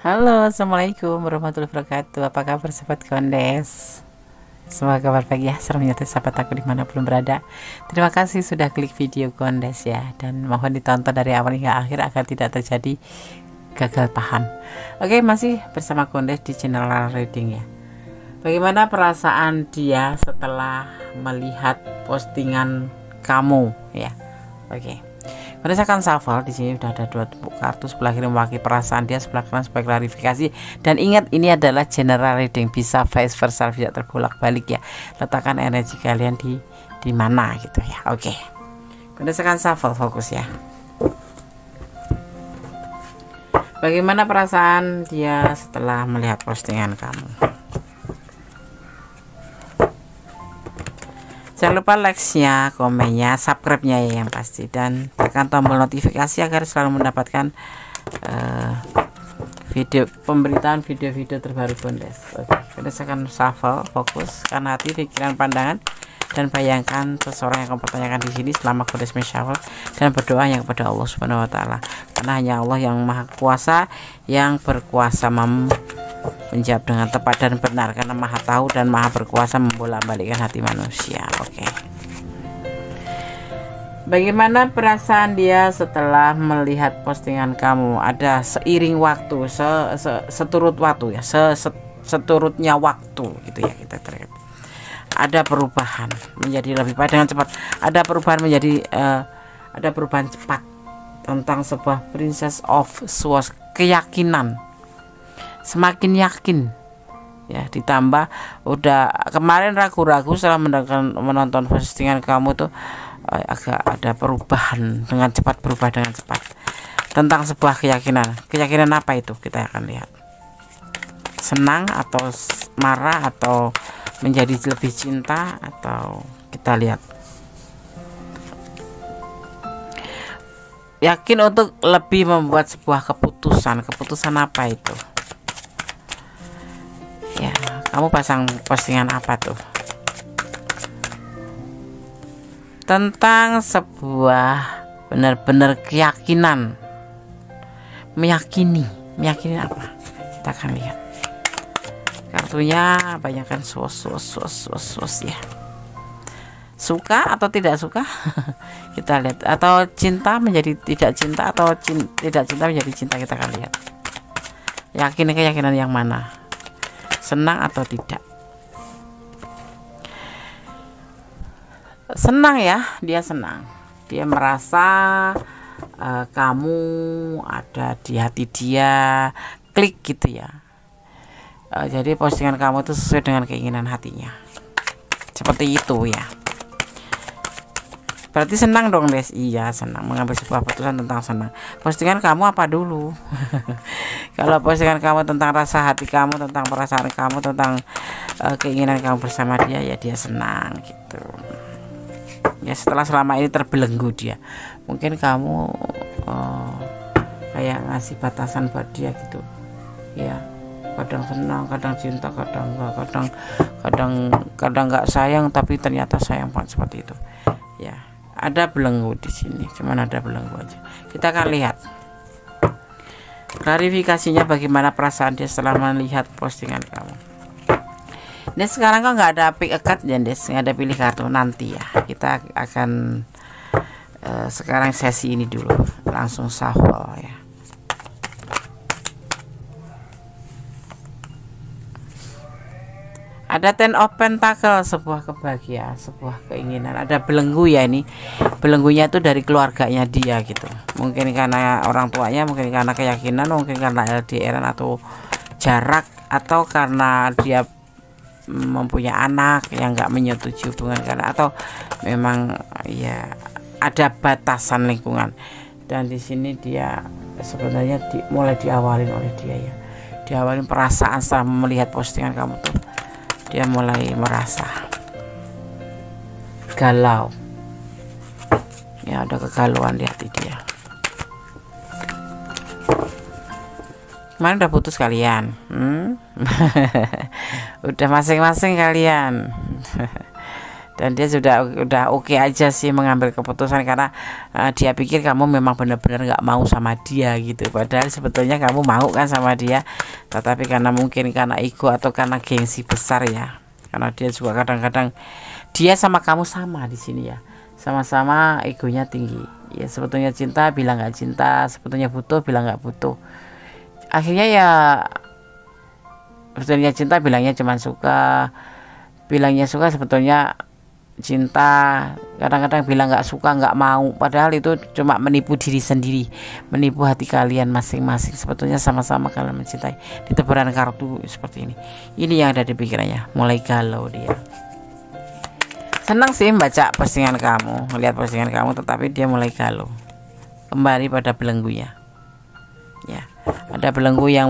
Halo, assalamualaikum warahmatullahi wabarakatuh. Apa kabar sahabat Kondes? Semoga kabar baik ya, seremnya sahabat aku dimanapun berada. Terima kasih sudah klik video Kondes ya, dan mohon ditonton dari awal hingga akhir agar tidak terjadi gagal paham. Oke, masih bersama Kondes di channel reading ya. Bagaimana perasaan dia setelah melihat postingan kamu ya? Oke. Kemudian saya akan shuffle. Di sini sudah ada 2 kartu, sebelah kiri mewakili perasaan dia, sebelah kanan sebagai klarifikasi. Dan ingat, ini adalah general reading, bisa vice versa, bisa terbolak-balik ya. Letakkan energi kalian di mana gitu ya. Oke. Kemudian saya akan shuffle, fokus ya. Bagaimana perasaan dia setelah melihat postingan kamu? Jangan lupa like-nya, komennya, subscribe-nya ya yang pasti, dan tekan tombol notifikasi agar selalu mendapatkan pemberitaan video-video terbaru Kondes. Oke, kita akan shuffle, fokus, karena hati, pikiran, pandangan, dan bayangkan seseorang yang akan pertanyakan di sini selama Kondes shuffle, dan berdoa yang kepada Allah Subhanahu Wa Taala, karena hanya Allah yang maha kuasa yang berkuasa menjawab dengan tepat dan benar, karena maha tahu dan maha berkuasa membolak-balikkan hati manusia. Oke. Bagaimana perasaan dia setelah melihat postingan kamu? Ada seiring waktu, seturut waktu ya, seturutnya waktu gitu ya, kita terlihat. Ada perubahan menjadi lebih baik dengan cepat. Ada perubahan menjadi ada perubahan cepat tentang sebuah Princess of Swords, keyakinan. Semakin yakin ya, ditambah udah kemarin ragu-ragu setelah menonton postingan kamu tuh agak ada perubahan dengan cepat, berubah dengan cepat tentang sebuah keyakinan apa itu, kita akan lihat. Senang atau marah atau menjadi lebih cinta, atau kita lihat yakin untuk lebih membuat sebuah keputusan apa itu ya. Kamu pasang postingan apa tuh? Tentang sebuah benar-benar keyakinan, meyakini apa, kita akan lihat. Kartunya banyakkan sos ya. Suka atau tidak suka? Kita lihat. Atau cinta menjadi tidak cinta, atau tidak cinta menjadi cinta, kita akan lihat. Keyakinan yang mana? Senang atau tidak? Senang ya, dia senang. Dia merasa kamu ada di hati dia, klik gitu ya. Jadi postingan kamu itu sesuai dengan keinginan hatinya, seperti itu ya. Berarti senang dong Des. Iya, senang mengambil sebuah keputusan tentang senang. Postingan kamu apa dulu? Kalau postingan kamu tentang rasa hati kamu, tentang perasaan kamu, tentang keinginan kamu bersama dia, ya dia senang gitu. Ya setelah selama ini terbelenggu dia, mungkin kamu kayak ngasih batasan buat dia gitu ya. Kadang senang, kadang cinta, kadang enggak, kadang nggak sayang tapi ternyata sayang banget, seperti itu ya. Ada belenggu di sini, cuman ada belenggu aja. Kita akan lihat klarifikasinya, bagaimana perasaan dia setelah melihat postingan kamu. Ini sekarang kok nggak ada pick a card ya, Des, nggak ada pilih kartu, nanti ya. Kita akan sekarang sesi ini dulu, langsung shuffle ya. Ada Ten of Pentacle, sebuah kebahagiaan, sebuah keinginan. Ada belenggu ya, ini belenggunya itu dari keluarganya dia gitu. Mungkin karena orang tuanya, mungkin karena keyakinan, mungkin karena LDR atau jarak, atau karena dia mempunyai anak yang nggak menyetujui hubungan karena, atau memang ya ada batasan lingkungan. Dan di sini dia sebenarnya mulai diawalin oleh dia ya. Diawalin perasaan setelah melihat postingan kamu tuh. Dia mulai merasa galau ya, ada kegalauan di hati dia. Kemarin udah putus kalian, udah masing-masing kalian. Dan dia udah oke aja sih mengambil keputusan, karena dia pikir kamu memang benar-benar nggak mau sama dia gitu. Padahal sebetulnya kamu mau kan sama dia, tetapi karena mungkin karena ego atau karena gengsi besar ya. Karena dia juga kadang-kadang dia sama kamu sama di sini ya, sama-sama egonya tinggi. Ya sebetulnya cinta bilang nggak cinta, sebetulnya butuh bilang nggak butuh. Akhirnya ya sebetulnya cinta bilangnya cuma suka, bilangnya suka sebetulnya cinta, kadang-kadang bilang nggak suka, nggak mau, padahal itu cuma menipu diri sendiri, menipu hati kalian masing-masing. Sebetulnya sama-sama kalian mencintai. Di tebaran kartu seperti ini yang ada di pikirannya, mulai galau dia. Senang sih baca postingan kamu, melihat postingan kamu, tetapi dia mulai galau kembali pada belenggunya ya. Ada belenggu yang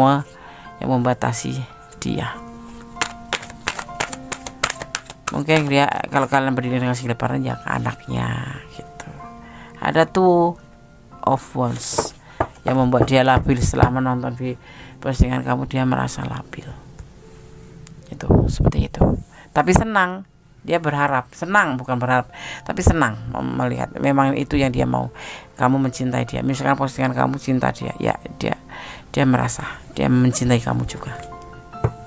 membatasi dia. Mungkin dia, kalau kalian berdiri dengan lebaran ya ke anaknya gitu. Ada tuh of Wands yang membuat dia labil. Setelah menonton di postingan kamu, dia merasa labil. Itu seperti itu. Tapi senang, dia berharap, senang bukan berharap, tapi senang melihat memang itu yang dia mau. Kamu mencintai dia. Misalkan postingan kamu cinta dia, ya dia merasa dia mencintai kamu juga.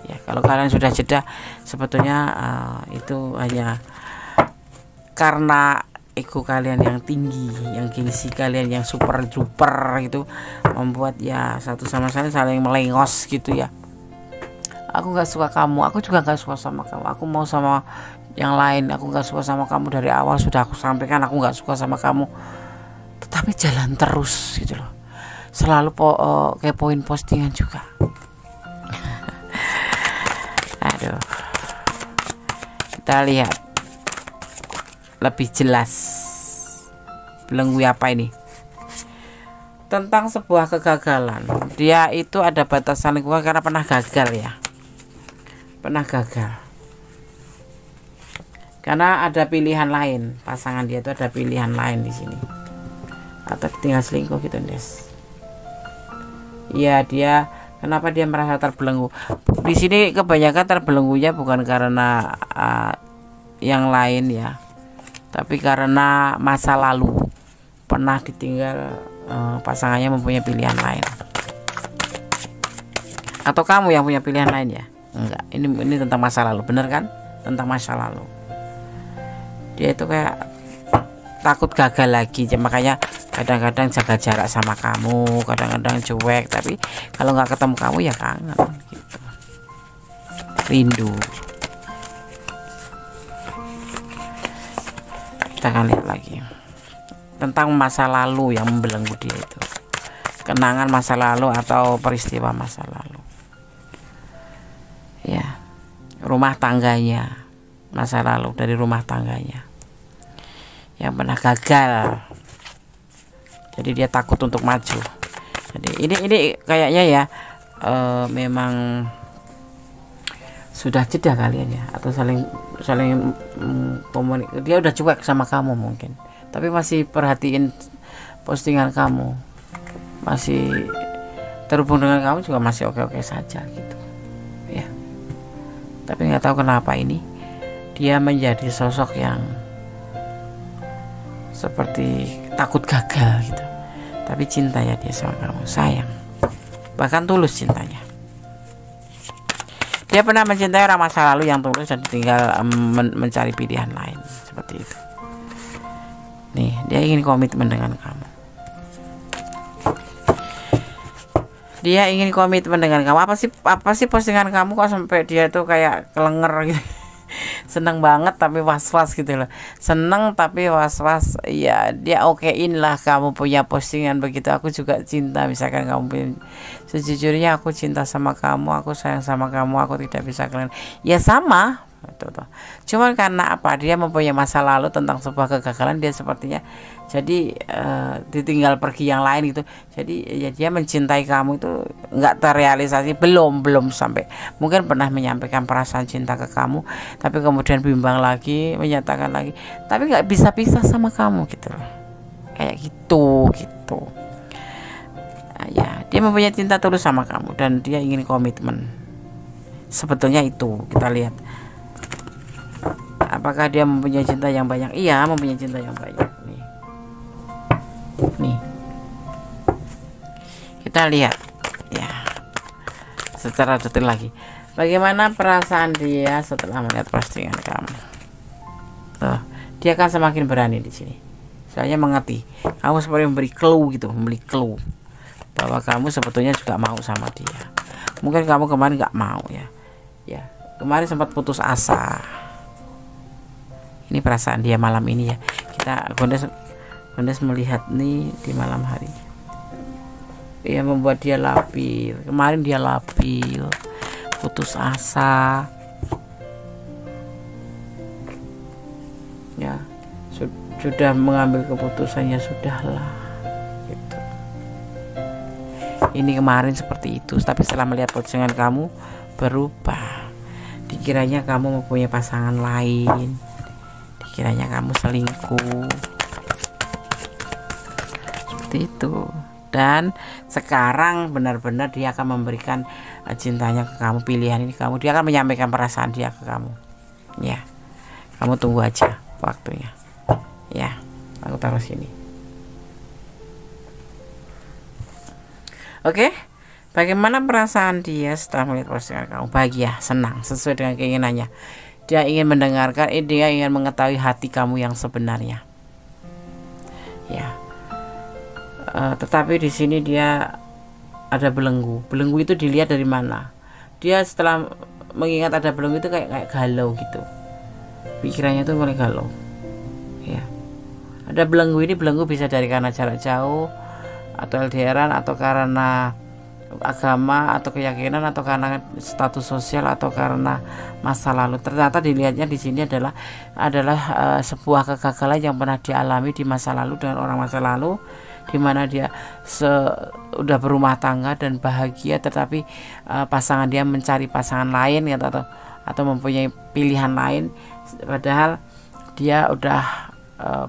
Ya, kalau kalian sudah jeda, sebetulnya itu hanya karena ego kalian yang tinggi, yang gengsi kalian yang super duper gitu, membuat ya satu sama saling melengos gitu ya. Aku nggak suka kamu, aku juga nggak suka sama kamu, aku mau sama yang lain, aku nggak suka sama kamu dari awal, sudah aku sampaikan aku nggak suka sama kamu, tetapi jalan terus gitu loh, selalu kepoin postingan juga. Aduh, kita lihat lebih jelas belenggu apa ini, tentang sebuah kegagalan. Dia itu ada batasan lingkungan karena pernah gagal ya, pernah gagal karena ada pilihan lain. Pasangan dia itu ada pilihan lain di sini, atau tinggal selingkuh gitu Des. Iya, dia kenapa dia merasa terbelenggu di sini? Kebanyakan terbelenggunya bukan karena yang lain ya, tapi karena masa lalu pernah ditinggal pasangannya mempunyai pilihan lain. Atau kamu yang punya pilihan lain ya? Enggak, ini tentang masa lalu, bener kan? Tentang masa lalu. Dia itu kayak takut gagal lagi, makanya kadang-kadang jaga jarak sama kamu, kadang-kadang cuek, tapi kalau nggak ketemu kamu ya kangen gitu, rindu. Kita akan lihat lagi tentang masa lalu yang membelenggu dia itu, kenangan masa lalu atau peristiwa masa lalu ya, rumah tangganya, masa lalu dari rumah tangganya yang pernah gagal. Jadi dia takut untuk maju. Jadi ini kayaknya ya memang sudah jeda kalian ya, atau saling komunikasi. Dia udah cuek sama kamu mungkin, tapi masih perhatiin postingan kamu, masih terhubung dengan kamu juga, masih oke-oke saja gitu ya. Tapi nggak tahu kenapa ini dia menjadi sosok yang seperti takut gagal gitu, tapi cinta ya dia sama kamu, sayang, bahkan tulus cintanya. Dia pernah mencintai orang masa lalu yang tulus dan tinggal mencari pilihan lain seperti itu. Nih, dia ingin komitmen dengan kamu. Dia ingin komitmen dengan kamu. Apa sih postingan kamu kok sampai dia tuh kayak kelenger gitu? Seneng banget tapi was-was gitu loh. Seneng tapi was-was. Ya dia okein lah kamu punya postingan begitu. Aku juga cinta, misalkan kamu punya, sejujurnya aku cinta sama kamu, aku sayang sama kamu, aku tidak bisa kalian. Ya sama tuh. Cuman karena apa, dia mempunyai masa lalu tentang sebuah kegagalan, dia sepertinya jadi ditinggal pergi yang lain gitu. Jadi ya dia mencintai kamu itu nggak terrealisasi, belum sampai. Mungkin pernah menyampaikan perasaan cinta ke kamu, tapi kemudian bimbang lagi, menyatakan lagi, tapi nggak bisa pisah sama kamu gitu loh, kayak gitu. Nah, ya dia mempunyai cinta tulus sama kamu dan dia ingin komitmen. Sebetulnya itu kita lihat Apakah dia mempunyai cinta yang banyak? Iya, mempunyai cinta yang banyak. Nih, kita lihat ya secara detail lagi. Bagaimana perasaan dia setelah melihat postingan kamu? Tuh, dia akan semakin berani di sini. Soalnya mengerti. Kamu seperti memberi clue bahwa kamu sebetulnya juga mau sama dia. Mungkin kamu kemarin nggak mau ya. Ya, kemarin sempat putus asa. Ini perasaan dia malam ini ya. Kita Gondes melihat nih di malam hari. Ia membuat dia labil. Kemarin dia labil, putus asa. Ya, sudah mengambil keputusan, ya sudahlah gitu. Ini kemarin seperti itu, tapi setelah melihat postingan kamu berubah. Dikiranya kamu mempunyai pasangan lain, dikiranya kamu selingkuh, seperti itu. Dan sekarang benar-benar dia akan memberikan cintanya ke kamu, pilihan ini kamu. Dia akan menyampaikan perasaan dia ke kamu. Ya, kamu tunggu aja waktunya. Ya, aku taruh sini. Oke, bagaimana perasaan dia setelah melihat postingan kamu? Bahagia, senang, sesuai dengan keinginannya. Dia ingin mendengarkan, dia ingin mengetahui hati kamu yang sebenarnya. Ya, tetapi di sini dia ada belenggu. Belenggu itu dilihat dari mana? Dia setelah mengingat ada belenggu itu kayak galau gitu. Pikirannya tuh mulai galau. Ya, ada belenggu. Ini belenggu bisa dari karena jarak jauh, atau LDRan, atau karena agama, atau keyakinan, atau karena status sosial, atau karena masa lalu. Ternyata dilihatnya di sini adalah sebuah kegagalan yang pernah dialami di masa lalu dengan orang masa lalu, di mana dia udah berumah tangga dan bahagia, tetapi pasangan dia mencari pasangan lain ya, atau mempunyai pilihan lain, padahal dia udah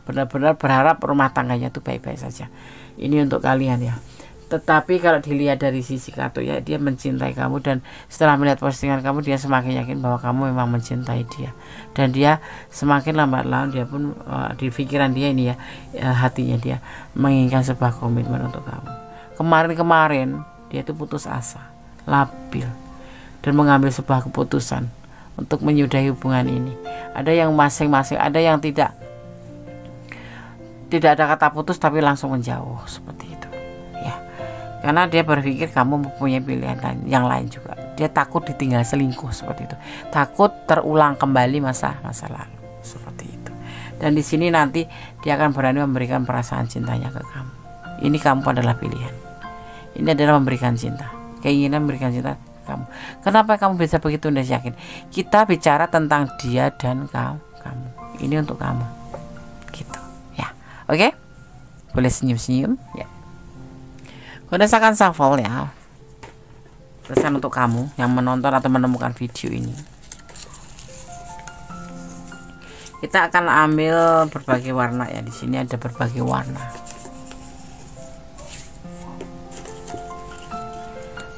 benar-benar berharap rumah tangganya itu baik-baik saja. Ini untuk kalian ya. Tetapi kalau dilihat dari sisi kartu ya, dia mencintai kamu, dan setelah melihat postingan kamu dia semakin yakin bahwa kamu memang mencintai dia, dan dia semakin lambat laun dia pun di pikiran dia ini ya, hatinya dia menginginkan sebuah komitmen untuk kamu. Kemarin dia itu putus asa, labil, dan mengambil sebuah keputusan untuk menyudahi hubungan ini. Ada yang masing-masing, ada yang tidak ada kata putus tapi langsung menjauh seperti itu ya, karena dia berpikir kamu mempunyai pilihan yang lain juga. Dia takut ditinggal selingkuh seperti itu, takut terulang kembali masa lalu seperti itu. Dan di sini nanti dia akan berani memberikan perasaan cintanya ke kamu. Ini kamu adalah pilihan, ini adalah memberikan cinta, keinginan memberikan cinta ke kamu. Kenapa kamu bisa begitu? Anda yakin? Kita bicara tentang dia dan kamu. Ini untuk kamu gitu. Oke, boleh senyum-senyum ya. Udah akan shuffle ya. Pesan untuk kamu yang menonton atau menemukan video ini. Kita akan ambil berbagai warna ya. Di sini ada berbagai warna.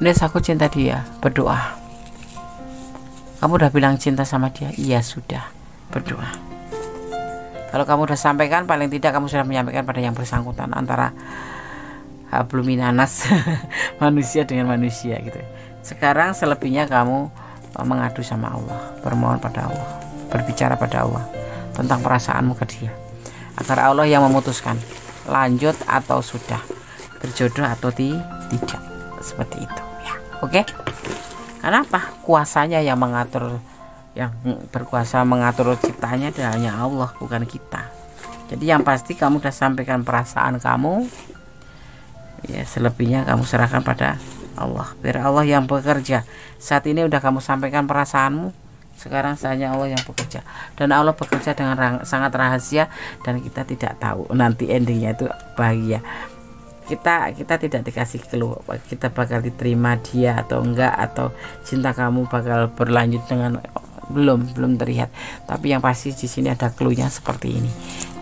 Nes, aku cinta dia, berdoa. Kamu udah bilang cinta sama dia? Iya sudah, berdoa. Kalau kamu udah sampaikan, paling tidak kamu sudah menyampaikan pada yang bersangkutan, antara habluminanas manusia dengan manusia gitu. Sekarang selebihnya kamu mengadu sama Allah, bermohon pada Allah, berbicara pada Allah tentang perasaanmu ke dia, agar Allah yang memutuskan lanjut atau sudah, berjodoh atau tidak, seperti itu ya. Oke, karena apa? Kuasanya yang mengatur, yang berkuasa mengatur ciptanya adalah hanya Allah, bukan kita. Jadi yang pasti kamu sudah sampaikan perasaan kamu ya, selebihnya kamu serahkan pada Allah, biar Allah yang bekerja. Saat ini udah kamu sampaikan perasaanmu, sekarang hanya Allah yang bekerja, dan Allah bekerja dengan sangat rahasia, dan kita tidak tahu nanti endingnya itu bahagia. Kita tidak dikasih clue kita bakal diterima dia atau enggak, atau cinta kamu bakal berlanjut dengan belum terlihat. Tapi yang pasti di sini ada clue-nya seperti ini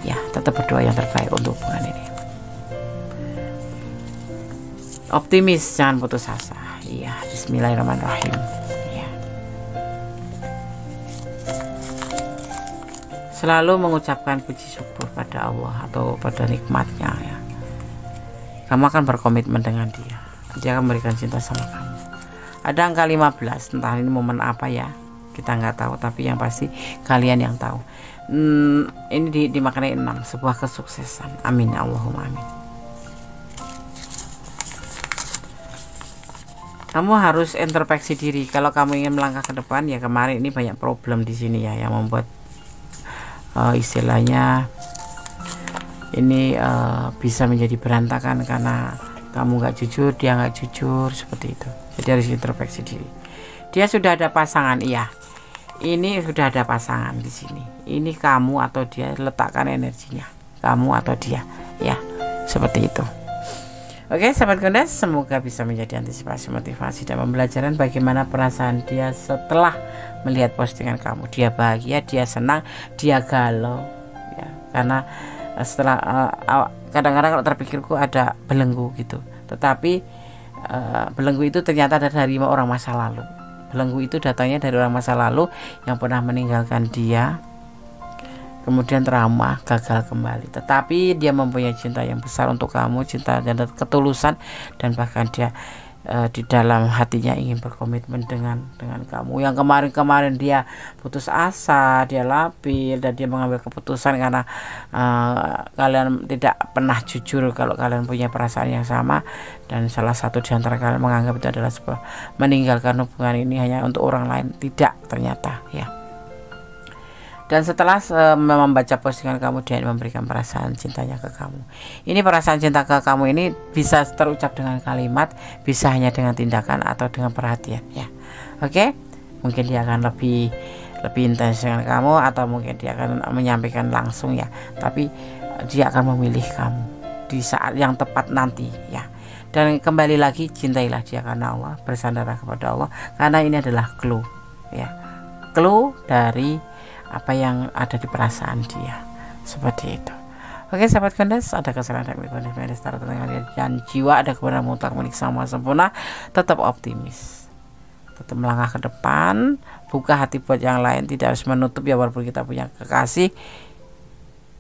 ya. Tetap berdoa yang terbaik untuk hubungan ini. Optimis, jangan putus asa. Iya, bismillahirrahmanirrahim ya. Selalu mengucapkan puji syukur pada Allah atau pada nikmatnya ya. Kamu akan berkomitmen dengan dia. Dia akan memberikan cinta sama kamu. Ada angka 15, entah ini momen apa ya, kita nggak tahu, tapi yang pasti kalian yang tahu. Ini dimaknai 6, sebuah kesuksesan. Amin, Allahumma amin. Kamu harus introspeksi diri. Kalau kamu ingin melangkah ke depan, ya kemarin ini banyak problem di sini ya, yang membuat istilahnya ini bisa menjadi berantakan karena kamu nggak jujur, dia nggak jujur, seperti itu. Jadi harus introspeksi diri. Dia sudah ada pasangan, iya. Ini sudah ada pasangan di sini. Ini kamu atau dia, letakkan energinya. Kamu atau dia, ya, seperti itu. Oke, sahabat Gondas, semoga bisa menjadi antisipasi, motivasi, dan pembelajaran bagaimana perasaan dia setelah melihat postingan kamu. Dia bahagia, dia senang, dia galau, ya. Karena setelah kadang-kadang kalau terpikirku ada belenggu gitu, tetapi belenggu itu ternyata dari orang masa lalu. Belenggu itu datangnya dari orang masa lalu yang pernah meninggalkan dia, kemudian trauma, gagal kembali. Tetapi dia mempunyai cinta yang besar untuk kamu, cinta dan ketulusan, dan bahkan dia di dalam hatinya ingin berkomitmen dengan kamu. Yang kemarin dia putus asa, dia labil, dan dia mengambil keputusan karena kalian tidak pernah jujur kalau kalian punya perasaan yang sama, dan salah satu di antara kalian menganggap itu adalah sebuah meninggalkan hubungan ini hanya untuk orang lain. Tidak, ternyata ya. Dan setelah membaca postingan kamu, dia memberikan perasaan cintanya ke kamu. Ini perasaan cinta ke kamu ini bisa terucap dengan kalimat, bisa hanya dengan tindakan atau dengan perhatian ya. Oke, mungkin dia akan lebih intens dengan kamu, atau mungkin dia akan menyampaikan langsung ya. Tapi dia akan memilih kamu di saat yang tepat nanti ya. Dan kembali lagi, cintailah dia karena Allah, bersandarlah kepada Allah, karena ini adalah clue ya. Clue dari apa yang ada di perasaan dia, seperti itu. Oke, sahabat Gondas, ada kesalahan dan jiwa, ada kebenaran mutlak milik sama sempurna. Tetap optimis, tetap melangkah ke depan, buka hati buat yang lain, tidak harus menutup ya. Walaupun kita punya kekasih,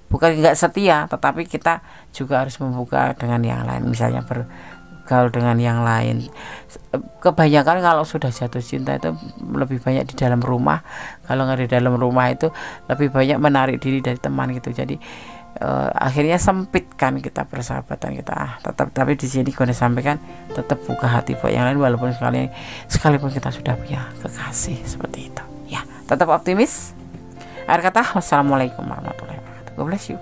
bukan nggak setia, tetapi kita juga harus membuka dengan yang lain, misalnya bergaul dengan yang lain. Kebanyakan kalau sudah jatuh cinta itu lebih banyak di dalam rumah. Kalau nggak di dalam rumah itu lebih banyak menarik diri dari teman gitu. Jadi akhirnya sempit kan kita persahabatan kita. Tapi di sini Gondas sampaikan, tetap buka hati buat yang lain, walaupun sekalipun kita sudah punya kekasih, seperti itu ya. Tetap optimis. Akhir kata, wassalamualaikum warahmatullahi wabarakatuh. God bless you.